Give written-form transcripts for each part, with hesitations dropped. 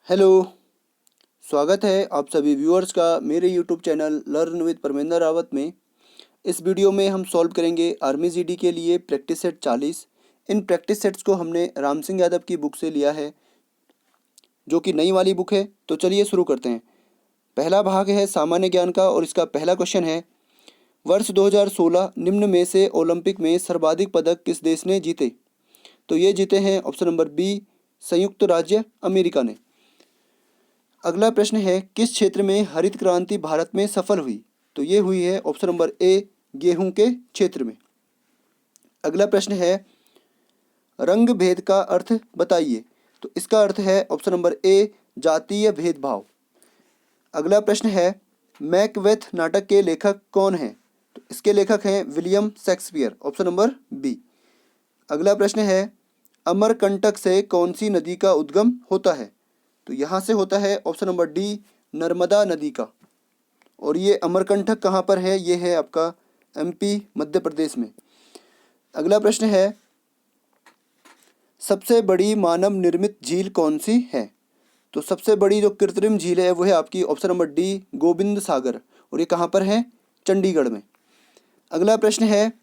Hello. स्वागत है आप सभी व्यूअर्स का मेरे YouTube channel learn with Parmendra Rawat में। इस वीडियो में हम सॉल्व करेंगे आर्मी जीडी के लिए practice set 40। In practice sets को हमने राम सिंह यादव की बुक से लिया है, जो कि नई वाली बुक है। तो चलिए शुरू करते हैं। पहला भाग है सामान्य ज्ञान का और इसका पहला क्वेश्चन है, वर्ष 2016 निम्न में से ओलंपिक में सर्वाधिक पदक किस देश ने जीते? तो ये जीते हैं ऑप्शन नंबर बी, संयुक्त राज्य अमेरिका ने। अगला प्रश्न है, किस क्षेत्र में हरित क्रांति भारत में सफल हुई? तो ये हुई है ऑप्शन नंबर ए, गेहूं के क्षेत्र में। अगला प्रश्न है, रंग भेद का अर्थ बताइए। तो इसका अर्थ है ऑप्शन नंबर ए, जातीय भेदभाव। अगला प्रश्न है, मैकबेथ नाटक के लेखक कौन हैं? तो इसके लेखक हैं William Shakespeare, option number B. अगला प्रश्न है, अमरकंटक से कौन सी नदी का उद्गम होता है? तो यहाँ से होता है ऑप्शन नंबर डी, नर्मदा नदी का। और ये अमरकंटक कहाँ पर है? ये है आपका एमपी, मध्य प्रदेश में। अगला प्रश्न है, सबसे बड़ी मानव निर्मित झील कौन सी है? तो सबसे बड़ी जो कृत्रिम झील है वो है आपकी ऑप्शन नंबर डी, गोविंद सागर। और ये कहाँ पर है? चंडीगढ़ में। अगला प्रश्न है,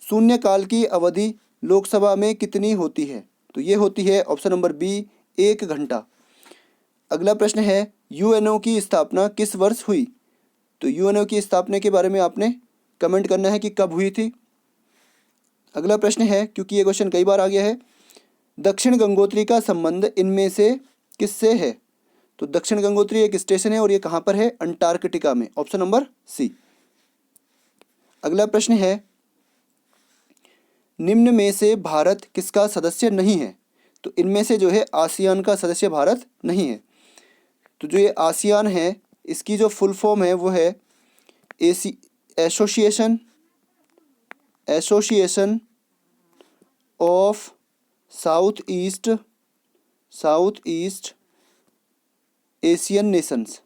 शून्यकाल की अवधि लोकसभा में कितनी होती है? तो ये होती है ऑप्शन नंबर बी, 1 घंटा। अगला प्रश्न है, यूएनओ की स्थापना किस वर्ष हुई? तो यूएनओ की स्थापना के बारे में आपने कमेंट करना है कि कब हुई थी। अगला प्रश्न है, क्योंकि ये क्वेश्चन कई बार आ गया है, दक्षिण गंगोत्री का संबंध इनमें से किससे है? तो दक्षिण गंगोत्री एक स्टेशन है और ये कहाँ पर है? अंटार्कटिका में, ऑप्शन नंबर सी। अगला प्रश्न है, निम्न में से भारत किसका सदस्य नहीं है? तो इनमें से जो है आसियान का सदस्य भारत नहीं है। तो जो ये आसियान है, इसकी जो फुल फॉर्म है वो है association association of south east Asian Nations.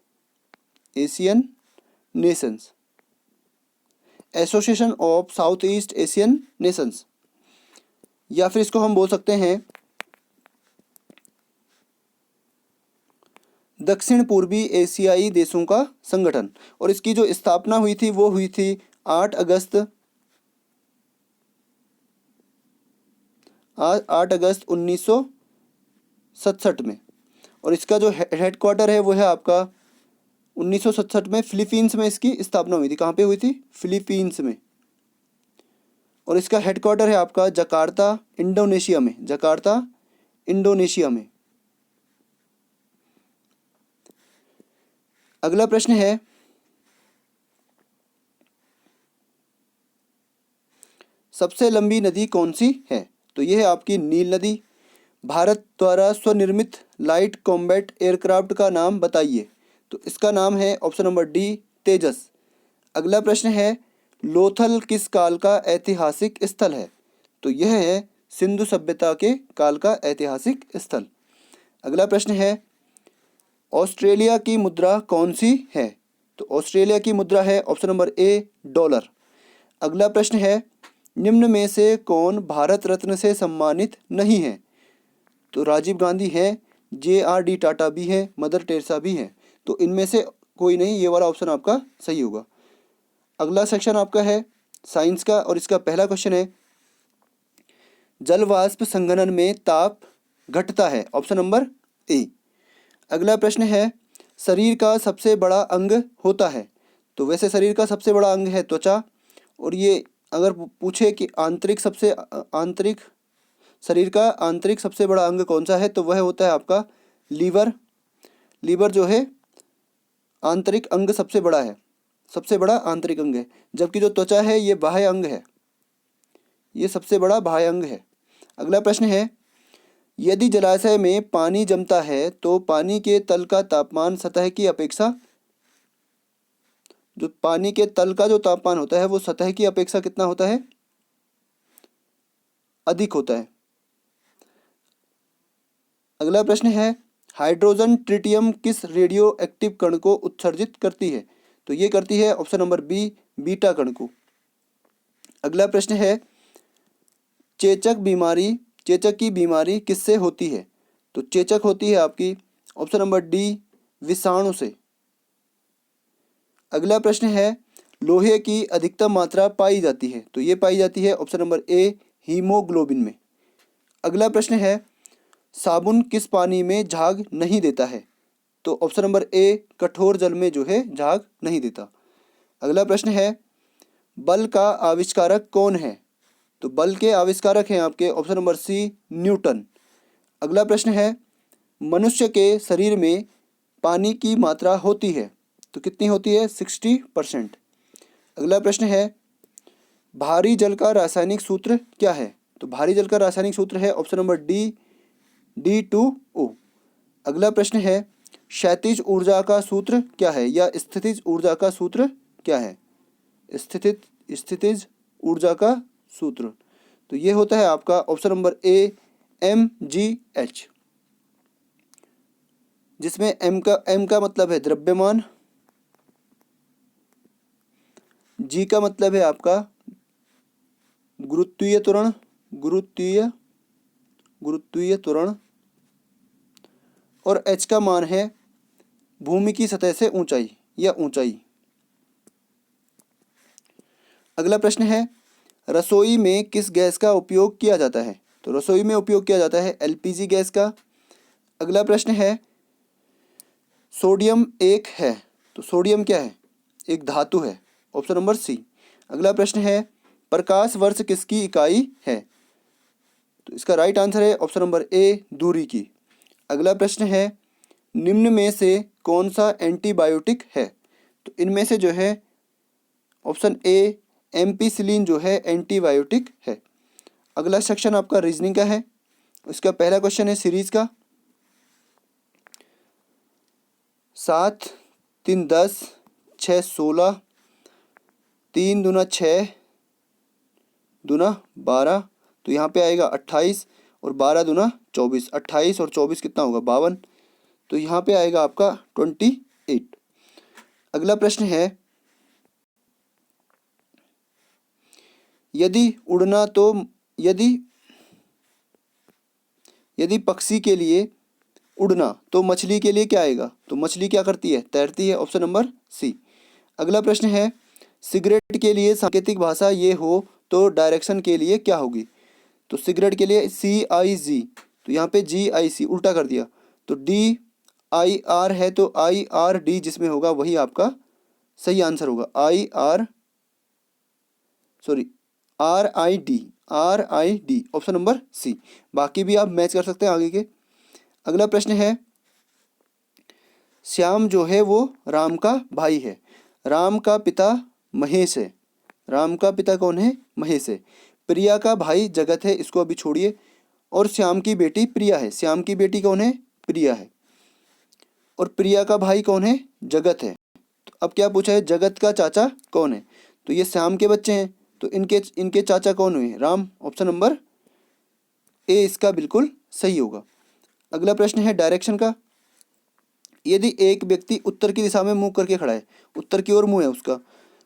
Association of south east Asian Nations, या फिर इसको हम बोल सकते हैं दक्षिण पूर्वी एशियाई देशों का संगठन। और इसकी जो स्थापना हुई थी वो हुई थी 8 अगस्त 1967 में। और इसका जो हेडक्वार्टर है वो है आपका 1967 में फिलीपींस में इसकी स्थापना हुई थी। कहाँ पे हुई थी? फिलीपींस में। और इसका हेडक्वार्टर है आपका जकार्ता, इंडोनेशिया में। अगला प्रश्न है, सबसे लंबी नदी कौन सी है? तो यह है आपकी नील नदी। भारत द्वारा स्वनिर्मित लाइट कॉम्बैट एयरक्राफ्ट का नाम बताइए। तो इसका नाम है ऑप्शन नंबर डी, तेजस। अगला प्रश्न है, लोथल किस काल का ऐतिहासिक स्थल है? तो यह है सिंधु सभ्यता के काल का ऐतिहासिक स्थल। अगला प्रश्न है, ऑस्ट्रेलिया की मुद्रा कौन सी है? तो ऑस्ट्रेलिया की मुद्रा है ऑप्शन नंबर ए, डॉलर। अगला प्रश्न है, निम्न में से कौन भारत रत्न से सम्मानित नहीं है? तो राजीव गांधी है, JRD टाटा भी है, मदर टेरेसा भी है। तो इनमें से कोई नहीं, ये वाला ऑप्शन आपका सही होगा। अगला सेक्शन आपका है साइंस का और इसका पहला क्वेश्चन है, जल वाष्प संघनन में ताप घटता है, ऑप्शन नंबर ए। अगला प्रश्न है, शरीर का सबसे बड़ा अंग होता है? तो वैसे शरीर का सबसे बड़ा अंग है त्वचा। और ये अगर पूछे कि शरीर का आंतरिक सबसे बड़ा अंग कौन सा है, तो वह होता है आपका लीवर। लीवर जो है आंतरिक अंग सबसे बड़ा आंतरिक अंग है। जबकि जो त्वचा है ये बाह्य अंग है, ये सबसे बड़ा बाह्य अंग है। अगला प्रश्न है, यदि जलाशय में पानी जमता है तो पानी के तल का तापमान सतह की अपेक्षा, जो पानी के तल का जो तापमान होता है वो सतह की अपेक्षा कितना होता है? अधिक होता है। अगला प्रश्न है, हाइड्रोजन ट्रिटियम किस रेडियो एक्टिव कण को उत्सर्जित करती है? तो ये करती है ऑप्शन नंबर बी, बीटा कण को। अगला प्रश्न है, चेचक की बीमारी किससे होती है? तो चेचक होती है आपकी ऑप्शन नंबर डी विषाणु से। अगला प्रश्न है लोहे की अधिकतम मात्रा पाई जाती है, तो ये पाई जाती है ऑप्शन नंबर ए हीमोग्लोबिन में। अगला प्रश्न है साबुन किस पानी में झाग नहीं देता है, तो ऑप्शन नंबर ए कठोर जल में जो है झाग नहीं देता। अगला प्रश्न है बल का आविष्कारक कौन है, तो बल के आविष्कारक हैं आपके ऑप्शन नंबर सी न्यूटन। अगला प्रश्न है मनुष्य के शरीर में पानी की मात्रा होती है, तो कितनी होती है 60%। अगला प्रश्न है भारी जल का रासायनिक सूत्र क्या है, तो भारी जल का रासायनिक सूत्र है ऑप्शन नंबर डी D2O। अगला प्रश्न है क्षैतिज ऊर्जा का सूत्र क्या है या स्थितिज ऊर्जा का सूत्र क्या है, स्थितिज ऊर्जा का सूत्र, तो ये होता है आपका ऑप्शन नंबर ए mgh, जिसमें m का मतलब है द्रव्यमान, g का मतलब है आपका गुरुत्वीय त्वरण और h का मान है भूमि की सतह से ऊंचाई या ऊंचाई। अगला प्रश्न है रसोई में किस गैस का उपयोग किया जाता है, तो रसोई में उपयोग किया जाता है LPG गैस का। अगला प्रश्न है सोडियम एक है, तो सोडियम क्या है, एक धातु है, ऑप्शन नंबर सी। अगला प्रश्न है प्रकाश वर्ष किसकी इकाई है, तो इसका राइट आंसर है ऑप्शन नंबर ए दूरी की। अगला प्रश्न है निम्न में से कौन सा एंटीबायोटिक है, तो इनमें से जो है ऑप्शन ए एम्पिसिलिन जो है एंटीबायोटिक है। अगला सेक्शन आपका रीजनिंग का है, इसका पहला क्वेश्चन है सीरीज का 7 3 10 6 16 3 दूना 6 दूना 12, तो यहाँ पे आएगा 28 और 12 दूना 24, 28 और 24 कितना होगा 52, तो यहाँ पे आएगा आपका 28। अगला प्रश्न है यदि उड़ना तो यदि पक्षी के लिए उड़ना तो मछली के लिए क्या आएगा, तो मछली क्या करती है तैरती है, ऑप्शन नंबर सी। अगला प्रश्न है सिगरेट के लिए सांकेतिक भाषा ये हो तो डायरेक्शन के लिए क्या होगी, तो सिगरेट के लिए CIG, तो यहाँ पे GIC उल्टा कर दिया, तो DIR है तो IRD जिसमें होगा वही आपका सही आंसर होगा, RID ऑप्शन नंबर सी। बाकी भी आप मैच कर सकते हैं आगे के। अगला प्रश्न है श्याम जो है वो राम का भाई है, राम का पिता महेश है, राम का पिता कौन है महेश है। प्रिया का भाई जगत है, इसको अभी छोड़िए, और श्याम की बेटी प्रिया है, श्याम की बेटी कौन है प्रिया है, और प्रिया का भाई कौन है जगत है। तो अब क्या पूछा है जगत का चाचा कौन है, तो ये श्याम के बच्चे हैं, तो इनके चाचा कौन हुए राम, ऑप्शन नंबर ए इसका बिल्कुल सही होगा। अगला प्रश्न है डायरेक्शन का, यदि एक व्यक्ति उत्तर की दिशा में मुंह करके खड़ा है, उत्तर की ओर मुंह है उसका,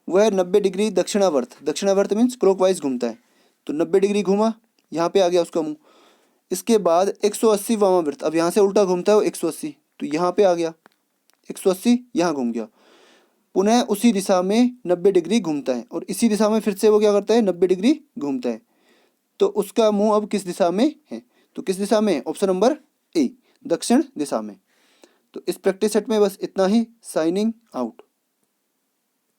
वह 90 डिग्री दक्षिणावर्त मीन्स क्लॉकवाइज घूमता है, तो 90 डिग्री घूमा, यहाँ पे आ गया उसका मुंह। इसके बाद 180 वामावर्त, अब यहाँ से उल्टा घूमता है वो 180, तो यहाँ पे आ गया 180, यहाँ घूम गया, पुनः उसी दिशा में 90 डिग्री घूमता है, और इसी दिशा में फिर से वो क्या करता है 90 डिग्री घूमता है, तो उसका मुंह अब किस दिशा में है, तो किस दिशा में, ऑप्शन नंबर ए दक्षिण दिशा में। तो इस प्रैक्टिस सेट में बस इतना ही, साइनिंग आउट।